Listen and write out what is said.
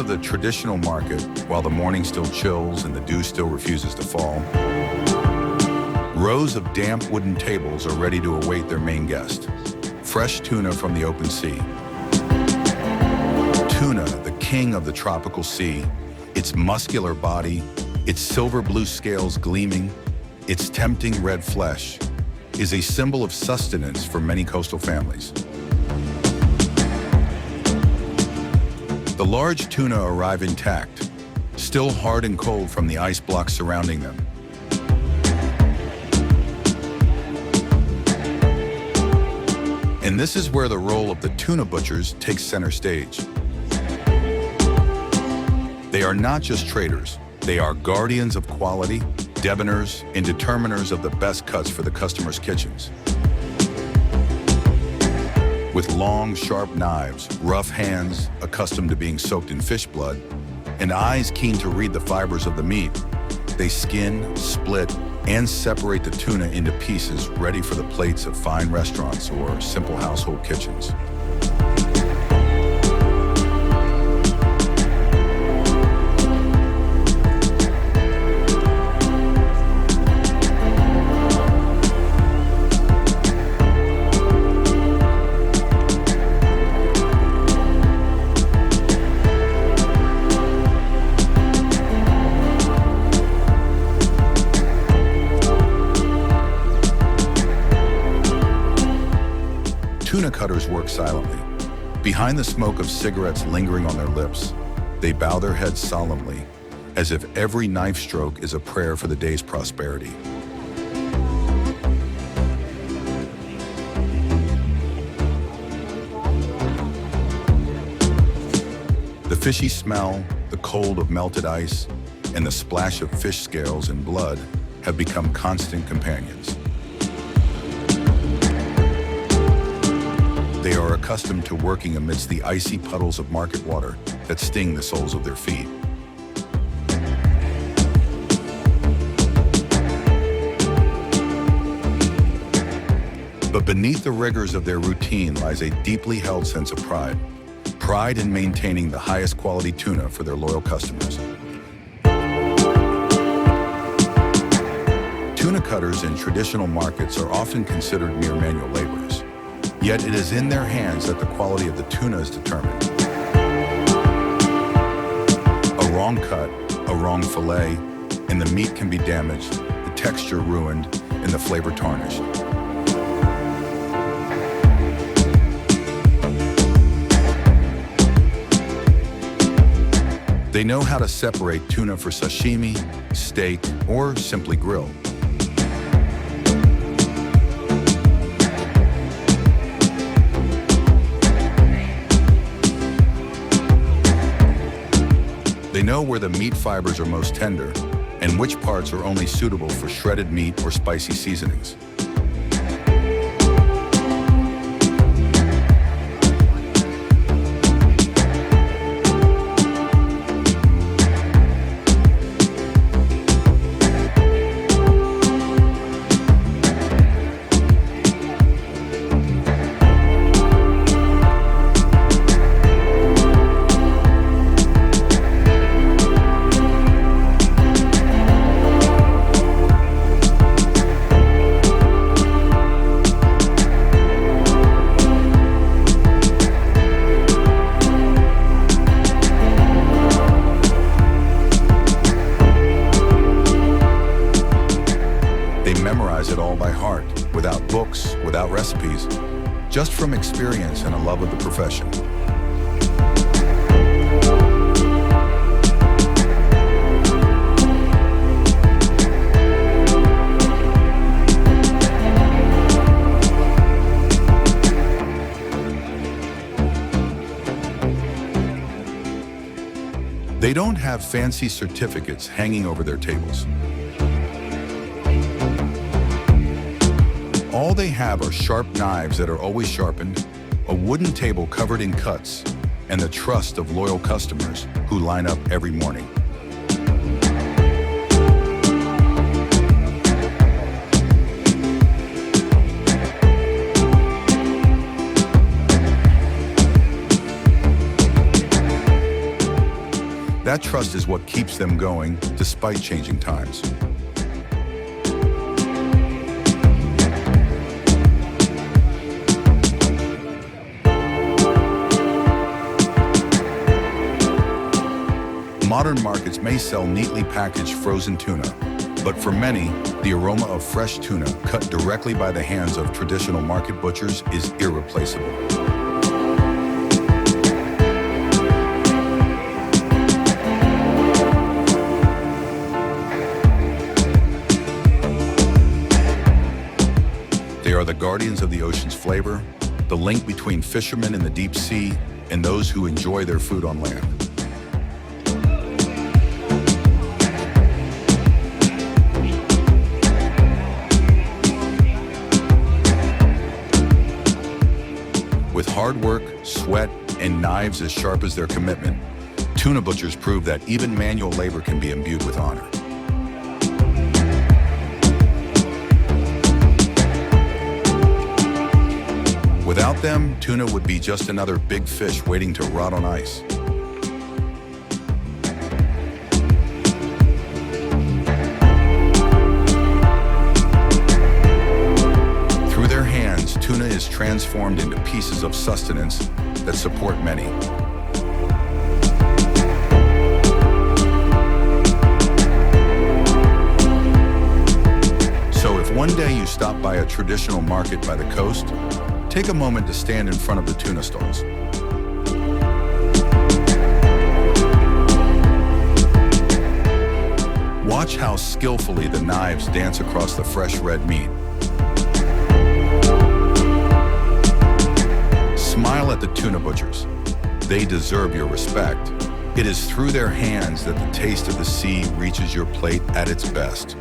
of the traditional market, while the morning still chills and the dew still refuses to fall, rows of damp wooden tables are ready to await their main guest, fresh tuna from the open sea. Tuna, the king of the tropical sea, its muscular body, its silver blue scales gleaming, its tempting red flesh, is a symbol of sustenance for many coastal families. The large tuna arrive intact, still hard and cold from the ice blocks surrounding them. And this is where the role of the tuna butchers takes center stage. They are not just traders, they are guardians of quality, debonaires, and determiners of the best cuts for the customers' kitchens. With long, sharp knives, rough hands accustomed to being soaked in fish blood, and eyes keen to read the fibers of the meat, they skin, split, and separate the tuna into pieces ready for the plates of fine restaurants or simple household kitchens. Tuna cutters work silently. Behind the smoke of cigarettes lingering on their lips, they bow their heads solemnly, as if every knife stroke is a prayer for the day's prosperity. The fishy smell, the cold of melted ice, and the splash of fish scales and blood have become constant companions. They are accustomed to working amidst the icy puddles of market water that sting the soles of their feet. But beneath the rigors of their routine lies a deeply held sense of pride. Pride in maintaining the highest quality tuna for their loyal customers. Tuna cutters in traditional markets are often considered mere manual laborers. Yet it is in their hands that the quality of the tuna is determined. A wrong cut, a wrong fillet, and the meat can be damaged, the texture ruined, and the flavor tarnished. They know how to separate tuna for sashimi, steak, or simply grill. They know where the meat fibers are most tender and which parts are only suitable for shredded meat or spicy seasonings. Memorize it all by heart, without books, without recipes, just from experience and a love of the profession. They don't have fancy certificates hanging over their tables. All they have are sharp knives that are always sharpened, a wooden table covered in cuts, and the trust of loyal customers who line up every morning. That trust is what keeps them going despite changing times. Modern markets may sell neatly packaged frozen tuna, but for many, the aroma of fresh tuna cut directly by the hands of traditional market butchers is irreplaceable. They are the guardians of the ocean's flavor, the link between fishermen in the deep sea and those who enjoy their food on land. With hard work, sweat, and knives as sharp as their commitment, tuna butchers prove that even manual labor can be imbued with honor. Without them, tuna would be just another big fish waiting to rot on ice. Through their hands, tuna is transformed into pieces of sustenance that support many. So if one day you stop by a traditional market by the coast, take a moment to stand in front of the tuna stalls. Watch how skillfully the knives dance across the fresh red meat. Smile at the tuna butchers. They deserve your respect. It is through their hands that the taste of the sea reaches your plate at its best.